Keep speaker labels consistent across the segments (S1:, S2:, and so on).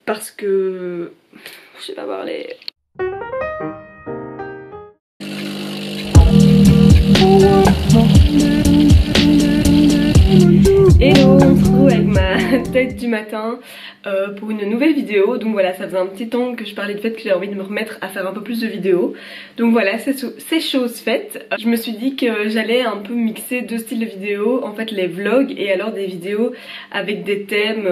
S1: parce que je sais pas parler. Hello, on se retrouve avec ma tête du matin pour une nouvelle vidéo. Donc voilà, ça faisait un petit temps que je parlais du fait que j'avais envie de me remettre à faire un peu plus de vidéos. Donc voilà, c'est chose faite. Je me suis dit que j'allais un peu mixer deux styles de vidéos, en fait les vlogs et alors des vidéos avec des thèmes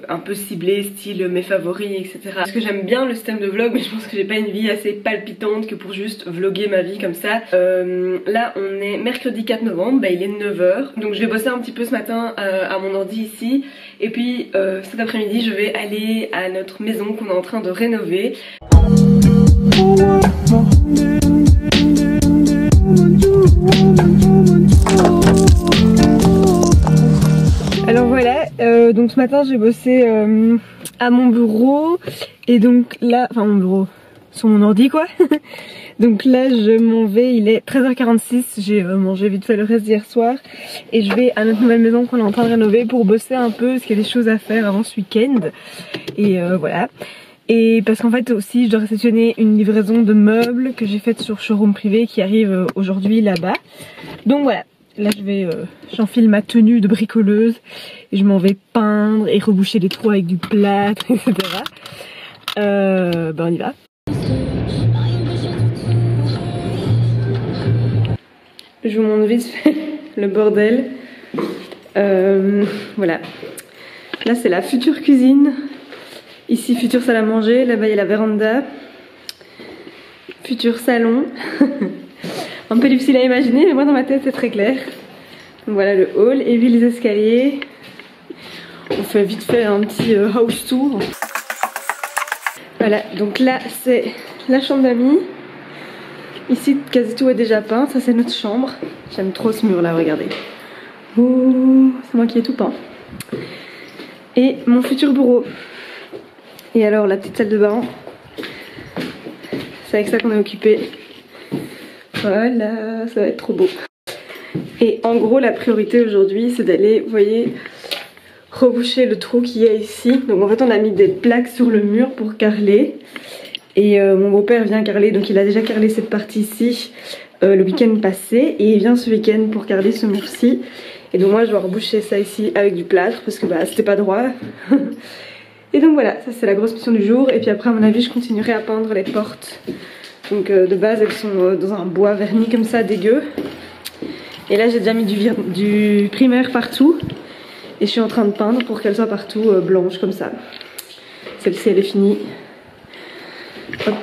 S1: un peu ciblés, style mes favoris, etc. Parce que j'aime bien le système de vlog, mais je pense que j'ai pas une vie assez palpitante que pour juste vlogger ma vie comme ça. Là on est mercredi 4 novembre, il est 9 h, donc je vais bosser un petit peu ce matin à mon ordi ici. Et puis cet après-midi je vais aller à notre maison qu'on est en train de rénover. Alors voilà, donc ce matin j'ai bossé à mon bureau. Et donc là, enfin mon bureau, sur mon ordi quoi. Donc là je m'en vais, il est 13h46, j'ai mangé vite fait le reste d'hier soir. Et je vais à notre nouvelle maison qu'on est en train de rénover pour bosser un peu, parce qu'il y a des choses à faire avant ce week-end. Et voilà. Et parce qu'en fait aussi je dois réceptionner une livraison de meubles que j'ai faite sur showroom privé qui arrive aujourd'hui là-bas. Donc voilà, là j'enfile ma tenue de bricoleuse et je m'en vais peindre et reboucher les trous avec du plâtre, etc. On y va. Je vous montre vite fait le bordel. Voilà. Là c'est la future cuisine. Ici future salle à manger. Là-bas il y a la véranda. Futur salon. Un peu difficile à imaginer, mais moi dans ma tête c'est très clair. Donc voilà le hall et puis les escaliers. On fait vite fait un petit house tour. Voilà, donc là c'est la chambre d'amis. Ici quasi tout est déjà peint, ça c'est notre chambre. J'aime trop ce mur là, regardez. Oh, c'est moi qui ai tout peint. Et mon futur bureau. Et alors la petite salle de bain. C'est avec ça qu'on est occupé. Voilà, ça va être trop beau. Et en gros la priorité aujourd'hui c'est d'aller, vous voyez, reboucher le trou qu'il y a ici. Donc en fait on a mis des plaques sur le mur pour carreler. Et mon beau-père vient carreler, donc il a déjà carrelé cette partie-ci le week-end passé. Et il vient ce week-end pour carreler ce mur-ci. Et donc moi je dois reboucher ça ici avec du plâtre parce que c'était pas droit. Et donc voilà, ça c'est la grosse mission du jour. Et puis après à mon avis je continuerai à peindre les portes. Donc de base elles sont dans un bois verni comme ça, dégueu. Et là j'ai déjà mis du primaire partout. Et je suis en train de peindre pour qu'elle soit partout blanche comme ça. Celle-ci elle est finie. Hop.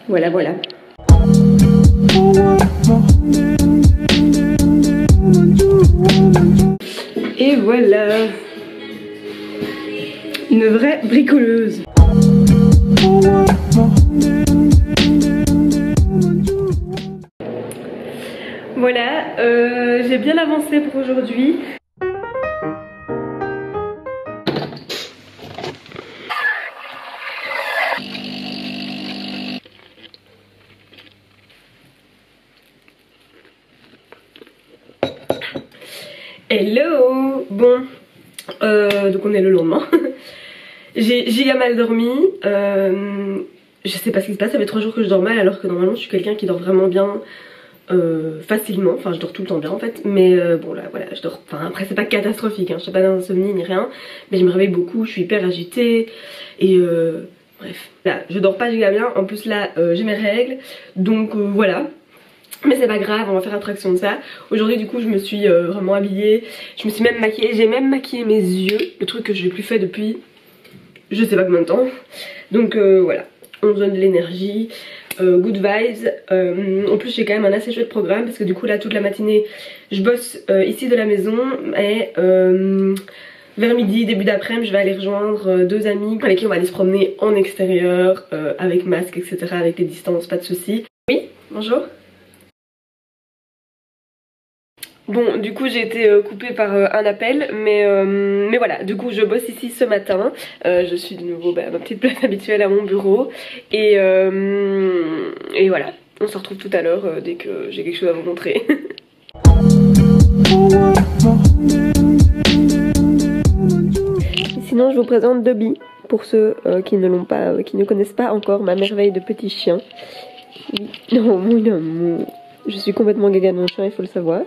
S1: Voilà, voilà. Et voilà. Une vraie bricoleuse. Voilà, j'ai bien avancé pour aujourd'hui. Hello. Bon, donc on est le lendemain. J'ai giga mal dormi. Je sais pas ce qui se passe, ça fait 3 jours que je dors mal alors que normalement je suis quelqu'un qui dort vraiment bien facilement. Enfin je dors tout le temps bien en fait. Mais bon là voilà, je dors. Enfin après c'est pas catastrophique, hein. Je suis pas d'insomnie ni rien. Mais je me réveille beaucoup, je suis hyper agitée. Et bref, là je dors pas giga bien. En plus là j'ai mes règles. Donc voilà. Mais c'est pas grave, on va faire abstraction de ça. Aujourd'hui du coup je me suis vraiment habillée. Je me suis même maquillée, j'ai même maquillé mes yeux. Le truc que je n'ai plus fait depuis je sais pas combien de temps. Donc voilà, on se donne de l'énergie, good vibes. En plus j'ai quand même un assez chouette programme parce que du coup là toute la matinée je bosse ici de la maison. Et vers midi, début d'après-midi, je vais aller rejoindre 2 amis avec qui on va aller se promener en extérieur, avec masque, etc. Avec les distances, pas de soucis. Oui, bonjour. Bon du coup j'ai été coupée par un appel mais voilà, du coup je bosse ici ce matin. Je suis de nouveau à ma petite place habituelle à mon bureau. Et voilà, on se retrouve tout à l'heure dès que j'ai quelque chose à vous montrer. Ici sinon je vous présente Dobby pour ceux qui ne l'ont pas, qui ne connaissent pas encore ma merveille de petit chien. Oui. Oh mon amour, je suis complètement gaga de mon chien, il faut le savoir.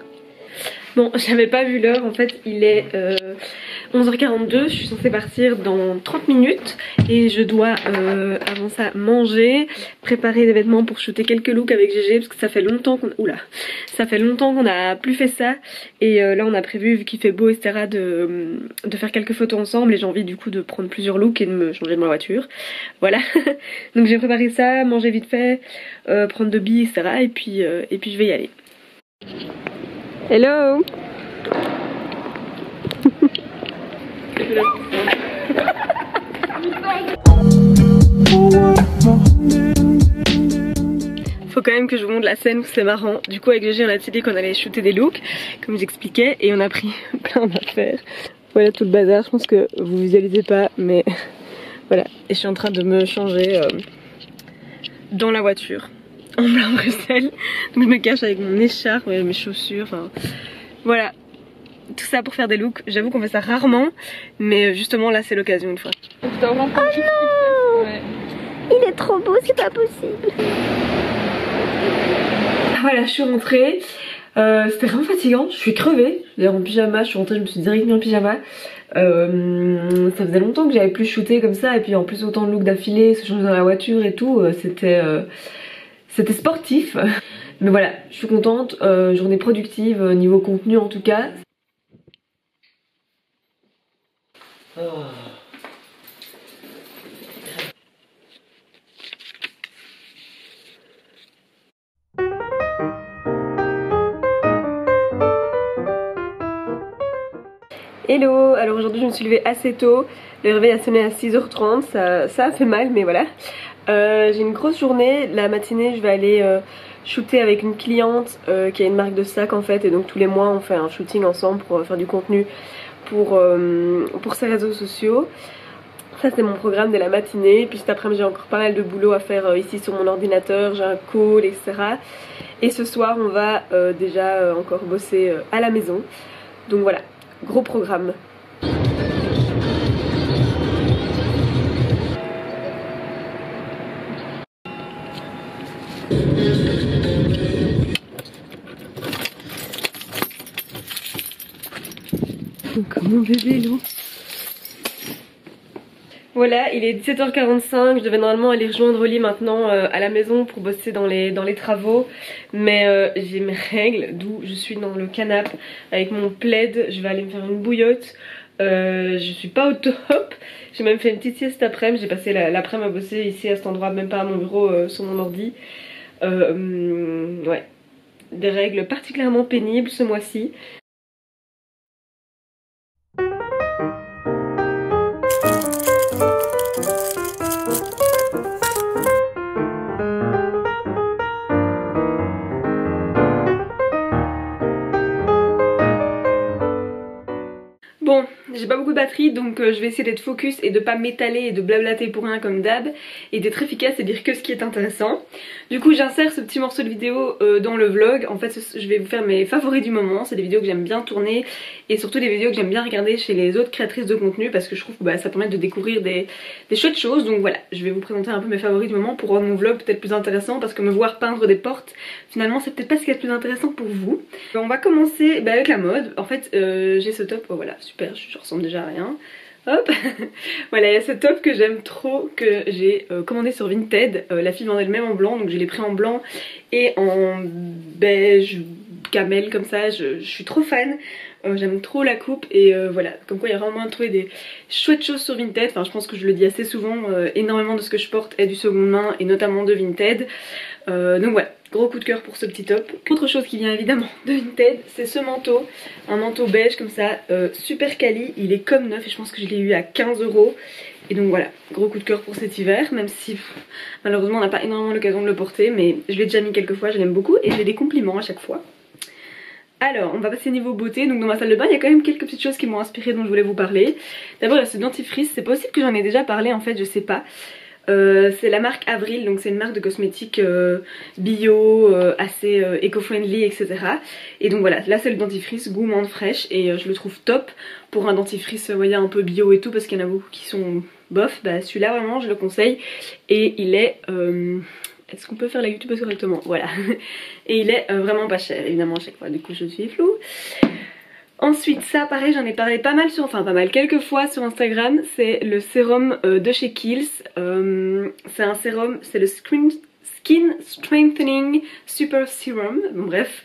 S1: Bon, j'avais pas vu l'heure, en fait il est 11h42, je suis censée partir dans 30 minutes et je dois avant ça manger, préparer des vêtements pour shooter quelques looks avec GG parce que ça fait longtemps qu'on n'a plus fait ça et là on a prévu, vu qu'il fait beau etc, de faire quelques photos ensemble et j'ai envie du coup de prendre plusieurs looks et de me changer de ma voiture, voilà. Donc j'ai préparé ça, manger vite fait, prendre de billes etc et puis je vais y aller. Hello. Faut quand même que je vous montre la scène où c'est marrant. Du coup avec GG on a décidé qu'on allait shooter des looks comme j'expliquais et on a pris plein d'affaires. Voilà tout le bazar, je pense que vous visualisez pas mais voilà. Et je suis en train de me changer dans la voiture en plein Bruxelles. Donc je me cache avec mon écharpe, mes chaussures, enfin voilà. Tout ça pour faire des looks, j'avoue qu'on fait ça rarement, mais justement là c'est l'occasion une fois. Oh non, ouais. Il est trop beau, c'est pas possible. Voilà, je suis rentrée, c'était vraiment fatigant, je suis crevée, d'ailleurs en pyjama, je suis rentrée, je me suis direct mis en pyjama. Ça faisait longtemps que j'avais plus shooté comme ça, et puis en plus autant de looks d'affilée, se changer dans la voiture et tout, c'était sportif. Mais voilà, je suis contente, journée productive, niveau contenu en tout cas. Oh. Hello, alors aujourd'hui je me suis levée assez tôt, le réveil a sonné à 6h30, ça a fait mal mais voilà. J'ai une grosse journée, la matinée je vais aller shooter avec une cliente qui a une marque de sac en fait et donc tous les mois on fait un shooting ensemble pour faire du contenu pour ses réseaux sociaux. Ça c'est mon programme de la matinée, puis cet après-midi j'ai encore pas mal de boulot à faire ici sur mon ordinateur, j'ai un call etc. Et ce soir on va déjà encore bosser à la maison, donc voilà, gros programme. Comme mon bébé loup. Voilà, il est 17h45, je devais normalement aller rejoindre Oli maintenant à la maison pour bosser dans les travaux. Mais j'ai mes règles, d'où je suis dans le canapé avec mon plaid, je vais aller me faire une bouillotte. Je suis pas au top, j'ai même fait une petite sieste après-midi, j'ai passé l'après-midi à bosser ici à cet endroit, même pas à mon bureau, sur mon ordi. Ouais, des règles particulièrement pénibles ce mois-ci. Bon, j'ai pas beaucoup de batterie donc je vais essayer d'être focus et de pas m'étaler et de blablater pour rien comme d'hab et d'être efficace et dire que ce qui est intéressant. Du coup j'insère ce petit morceau de vidéo dans le vlog. En fait je vais vous faire mes favoris du moment, c'est des vidéos que j'aime bien tourner et surtout des vidéos que j'aime bien regarder chez les autres créatrices de contenu parce que je trouve que ça permet de découvrir des chouettes choses. Donc voilà, je vais vous présenter un peu mes favoris du moment pour rendre mon vlog peut-être plus intéressant parce que me voir peindre des portes finalement c'est peut-être pas ce qui est le plus intéressant pour vous. On va commencer avec la mode. En fait j'ai ce top, oh, voilà super, je ressemble déjà à rien. Hop. Voilà, il y a ce top que j'aime trop, que j'ai commandé sur Vinted. La fille vendait le même en blanc, donc je l'ai pris en blanc et en beige camel comme ça. Je suis trop fan, j'aime trop la coupe et voilà, comme quoi il y a vraiment moyen de trouver des chouettes choses sur Vinted. Enfin je pense que je le dis assez souvent, énormément de ce que je porte est du seconde main et notamment de Vinted. Donc voilà, gros coup de cœur pour ce petit top. Autre chose qui vient évidemment de Vinted, c'est ce manteau, un manteau beige comme ça, super quali, il est comme neuf et je pense que je l'ai eu à 15 €. Et donc voilà, gros coup de cœur pour cet hiver, même si malheureusement on n'a pas énormément l'occasion de le porter, mais je l'ai déjà mis quelques fois, je l'aime beaucoup et j'ai des compliments à chaque fois. Alors on va passer niveau beauté, donc dans ma salle de bain il y a quand même quelques petites choses qui m'ont inspiré dont je voulais vous parler. D'abord il y a ce dentifrice, c'est possible que j'en ai déjà parlé en fait, je sais pas. C'est la marque Avril, donc c'est une marque de cosmétiques bio, assez éco-friendly, etc. Et donc voilà, là c'est le dentifrice goût menthe fraîche et je le trouve top pour un dentifrice, vous voyez, un peu bio et tout, parce qu'il y en a beaucoup qui sont bof. Bah celui-là vraiment je le conseille et il est... Est-ce qu'on peut faire la YouTube correctement? Voilà. Et il est vraiment pas cher, évidemment à chaque fois, du coup je suis floue. Ensuite ça pareil j'en ai parlé pas mal enfin pas mal, quelques fois sur Instagram. C'est le sérum de chez Kiehl's. C'est un sérum, c'est le Skin Strengthening Super Serum. Bon, bref,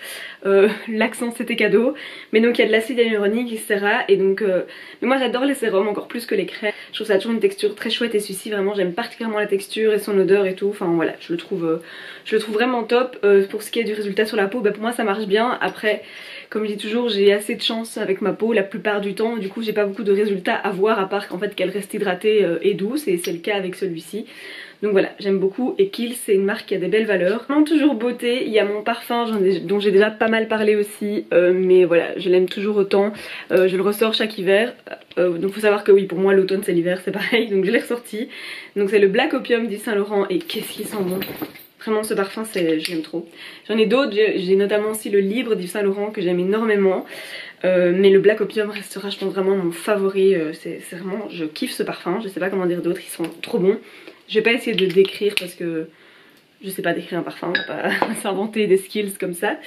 S1: l'accent c'était cadeau. Mais donc il y a de l'acide hyaluronique etc. Et donc mais moi j'adore les sérums encore plus que les crèmes. Je trouve ça a toujours une texture très chouette et celui-ci vraiment j'aime particulièrement la texture et son odeur et tout. Enfin voilà, je le trouve vraiment top. Pour ce qui est du résultat sur la peau, bah, pour moi ça marche bien. Après comme je dis toujours, j'ai assez de chance avec ma peau la plupart du temps, du coup j'ai pas beaucoup de résultats à voir à part qu'en fait qu'elle reste hydratée et douce, et c'est le cas avec celui-ci. Donc voilà, j'aime beaucoup, et Kiehl's c'est une marque qui a des belles valeurs. Vraiment toujours beauté, il y a mon parfum dont j'ai déjà pas mal parlé aussi, mais voilà, je l'aime toujours autant, je le ressors chaque hiver, donc faut savoir que oui, pour moi l'automne c'est l'hiver, c'est pareil, donc je l'ai ressorti. Donc c'est le Black Opium d'Yves Saint Laurent, et qu'est-ce qu'il sent bon. Vraiment ce parfum je l'aime trop. J'en ai d'autres, j'ai notamment aussi le Libre d'Yves Saint Laurent que j'aime énormément. Mais le Black Opium restera je pense vraiment mon favori. C'est vraiment, je kiffe ce parfum, je sais pas comment dire d'autres, ils sont trop bons. Je vais pas essayer de le décrire parce que je sais pas décrire un parfum, on va pas s'inventer des skills comme ça.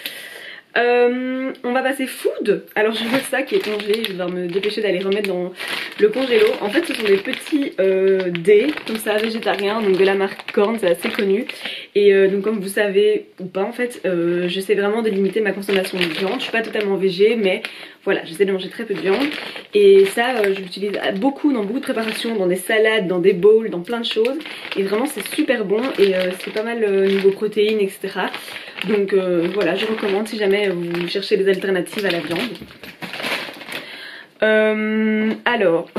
S1: On va passer food. Alors je veux ça qui est congelé, je vais devoir me dépêcher d'aller remettre dans le congélo. En fait ce sont des petits dés comme ça végétariens, donc de la marque Korn, c'est assez connu. Et donc comme vous savez ou pas en fait, j'essaie vraiment de limiter ma consommation de viande. Je suis pas totalement végé mais voilà, j'essaie de manger très peu de viande. Et ça je l'utilise beaucoup dans beaucoup de préparations, dans des salades, dans des bowls, dans plein de choses. Et vraiment c'est super bon et c'est pas mal niveau protéines etc. Donc voilà, je recommande si jamais vous cherchez des alternatives à la viande. Alors,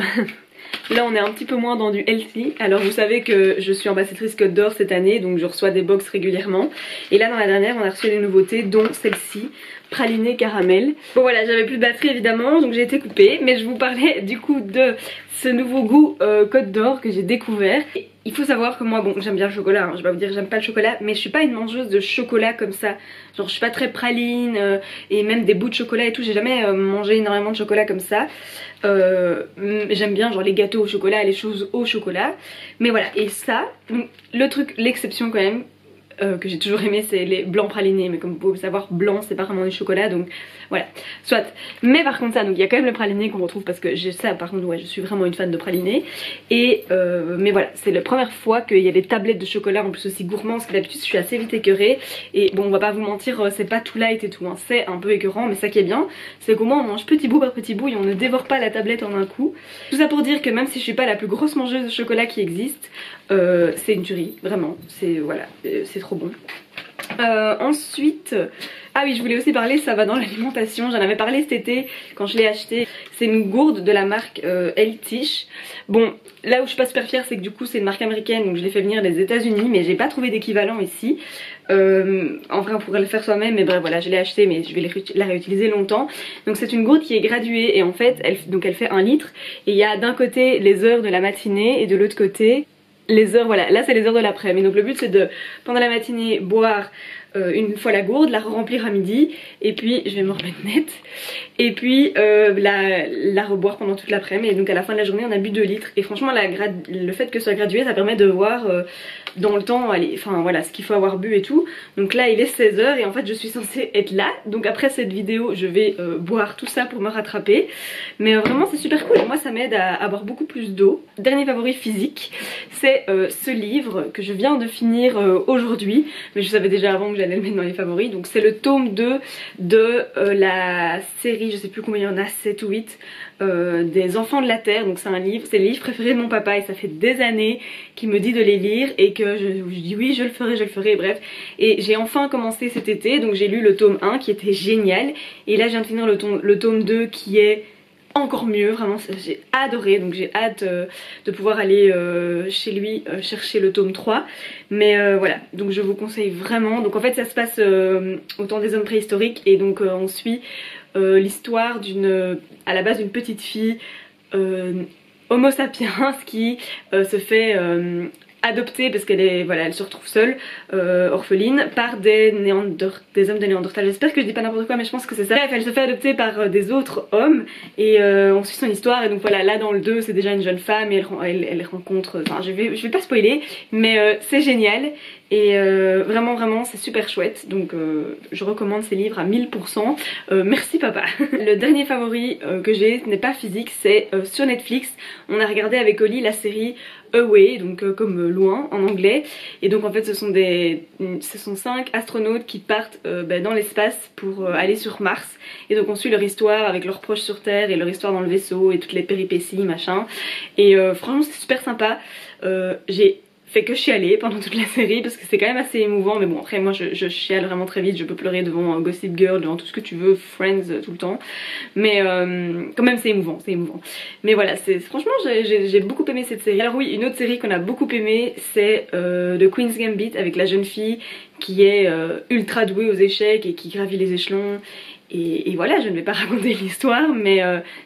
S1: là on est un petit peu moins dans du healthy. Alors vous savez que je suis ambassadrice Côte d'Or cette année, donc je reçois des box régulièrement. Et là dans la dernière on a reçu des nouveautés, dont celle-ci, praliné caramel. Bon voilà, j'avais plus de batterie évidemment, donc j'ai été coupée. Mais je vous parlais du coup de ce nouveau goût Côte d'Or que j'ai découvert. Et il faut savoir que moi, bon, j'aime bien le chocolat, hein, je vais pas vous dire que j'aime pas le chocolat, mais je suis pas une mangeuse de chocolat comme ça. Genre je suis pas très praline et même des bouts de chocolat et tout, j'ai jamais mangé énormément de chocolat comme ça. J'aime bien genre les gâteaux au chocolat, les choses au chocolat. Mais voilà, et ça, le truc, l'exception quand même, que j'ai toujours aimé, c'est les blancs pralinés. Mais comme vous pouvez le savoir, blanc c'est pas vraiment du chocolat, donc voilà, soit. Mais par contre ça, donc il y a quand même le praliné qu'on retrouve, parce que j'ai ça par contre, ouais, je suis vraiment une fan de praliné. Et mais voilà, c'est la première fois qu'il y a des tablettes de chocolat en plus aussi gourmands, parce que d'habitude je suis assez vite écœurée. Et bon on va pas vous mentir, c'est pas tout light et tout, hein, c'est un peu écœurant, mais ça qui est bien, c'est qu'au moins on mange petit bout par petit bout et on ne dévore pas la tablette en un coup. Tout ça pour dire que même si je suis pas la plus grosse mangeuse de chocolat qui existe, c'est une tuerie, vraiment, c'est voilà, c'est trop bon. Ensuite, ah oui je voulais aussi parler, ça va dans l'alimentation, j'en avais parlé cet été quand je l'ai acheté. C'est une gourde de la marque Eltish. Bon là où je suis pas super fière c'est que du coup c'est une marque américaine, donc je l'ai fait venir des États-Unis, mais j'ai pas trouvé d'équivalent ici. En vrai on pourrait le faire soi-même, mais bref voilà, je l'ai acheté mais je vais la réutiliser longtemps. Donc c'est une gourde qui est graduée et en fait elle fait 1 litre. Et il y a d'un côté les heures de la matinée et de l'autre côté les heures, voilà, là c'est les heures de l'après-midi. Donc le but c'est de, pendant la matinée, boire une fois la gourde, la remplir à midi, et puis je vais me remettre nette, et puis la reboire pendant toute l'après-midi. Et donc à la fin de la journée on a bu 2 litres. Et franchement le fait que ce soit gradué, ça permet de voir dans le temps, allez, enfin voilà, ce qu'il faut avoir bu et tout. Donc là il est 16 h et en fait je suis censée être là. Donc après cette vidéo je vais boire tout ça pour me rattraper. Mais vraiment c'est super cool, moi ça m'aide à avoir beaucoup plus d'eau. Dernier favori physique, c'est ce livre que je viens de finir aujourd'hui, mais je savais déjà avant que j'allais le mettre dans les favoris. Donc c'est le tome 2 de la série, je sais plus combien il y en a, 7 ou 8, des Enfants de la Terre. Donc c'est un livre, c'est le livre préféré de mon papa et ça fait des années qu'il me dit de les lire et que je dis oui je le ferai, bref. Et j'ai enfin commencé cet été, donc j'ai lu le tome 1 qui était génial, et là je viens de finir le tome 2 qui est encore mieux, vraiment j'ai adoré. Donc j'ai hâte de pouvoir aller chez lui chercher le tome 3. Mais voilà, donc je vous conseille vraiment. Donc en fait ça se passe au temps des hommes préhistoriques, et donc on suit l'histoire à la base d'une petite fille Homo sapiens qui se fait adoptée parce qu'elle est, voilà, elle se retrouve seule, orpheline, par des hommes de Néandertal. J'espère que je dis pas n'importe quoi, mais je pense que c'est ça. Bref, elle se fait adopter par des autres hommes et on suit son histoire. Et donc voilà, là dans le 2 c'est déjà une jeune femme et elle rencontre, enfin je vais pas spoiler, mais c'est génial. Et vraiment c'est super chouette, donc je recommande ces livres à 1000%. Merci papa. Le dernier favori que j'ai, ce n'est pas physique, c'est sur Netflix. On a regardé avec Oli la série Away, donc comme loin en anglais. Et donc en fait ce sont 5 astronautes qui partent dans l'espace pour aller sur Mars. Et donc on suit leur histoire avec leurs proches sur Terre et leur histoire dans le vaisseau et toutes les péripéties machin. Et franchement c'est super sympa. J'ai fait que chialer pendant toute la série parce que c'est quand même assez émouvant, mais bon après moi je chiale vraiment très vite, je peux pleurer devant Gossip Girl, devant tout ce que tu veux, Friends tout le temps, mais quand même c'est émouvant, mais voilà, franchement j'ai beaucoup aimé cette série. Alors oui, une autre série qu'on a beaucoup aimé, c'est The Queen's Gambit, avec la jeune fille qui est ultra douée aux échecs et qui gravit les échelons. Et voilà, je ne vais pas raconter l'histoire, mais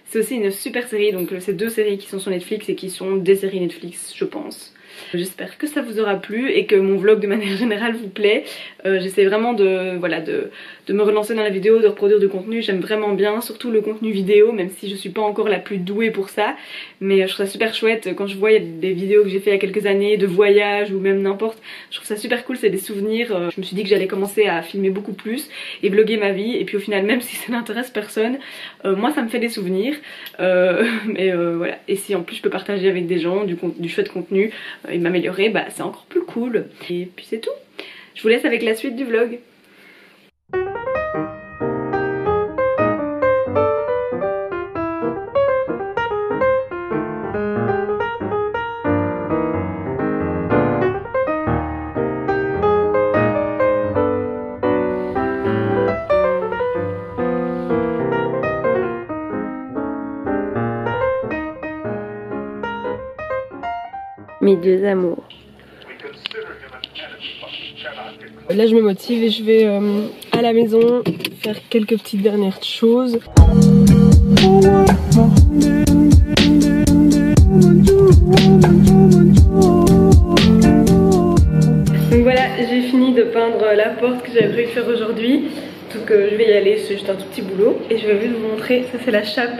S1: c'est aussi une super série. Donc c'est 2 séries qui sont sur Netflix et qui sont des séries Netflix, je pense. J'espère que ça vous aura plu et que mon vlog de manière générale vous plaît. J'essaie vraiment de me relancer dans la vidéo, de reproduire du contenu. J'aime vraiment bien, surtout le contenu vidéo, même si je suis pas encore la plus douée pour ça. Mais je trouve ça super chouette quand je vois des vidéos que j'ai fait il y a quelques années, de voyages ou même n'importe. Je trouve ça super cool, c'est des souvenirs. Je me suis dit que j'allais commencer à filmer beaucoup plus et vlogger ma vie. Et puis au final, même si ça n'intéresse personne, moi ça me fait des souvenirs. Mais voilà, et si en plus je peux partager avec des gens du chouette contenu et m'améliorer, bah c'est encore plus cool. Et puis c'est tout. Je vous laisse avec la suite du vlog. Mes 2 amours. Là je me motive et je vais à la maison faire quelques petites dernières choses. Donc voilà, j'ai fini de peindre la porte que j'avais prévu de faire aujourd'hui. Donc je vais y aller, c'est juste un tout petit boulot. Et je vais juste vous montrer, ça c'est la chape.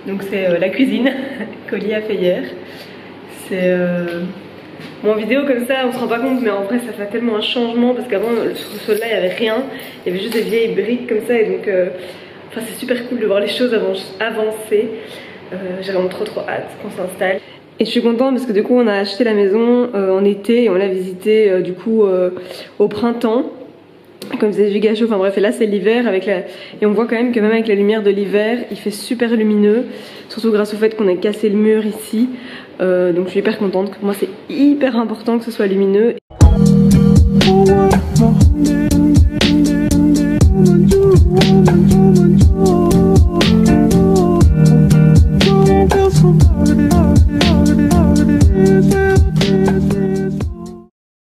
S1: Donc c'est la cuisine qu'Oli a fait hier. C'est bon, en vidéo comme ça on se rend pas compte, mais en vrai ça fait tellement un changement parce qu'avant sur ce sol là il n'y avait rien, il y avait juste des vieilles briques comme ça et donc enfin c'est super cool de voir les choses avancer. J'ai vraiment trop hâte qu'on s'installe. Et je suis contente parce que du coup on a acheté la maison en été et on l'a visitée du coup au printemps. Comme c'est giga chaud, enfin bref, et là c'est l'hiver et on voit quand même que même avec la lumière de l'hiver il fait super lumineux, surtout grâce au fait qu'on ait cassé le mur ici. Donc je suis hyper contente, pour moi c'est hyper important que ce soit lumineux.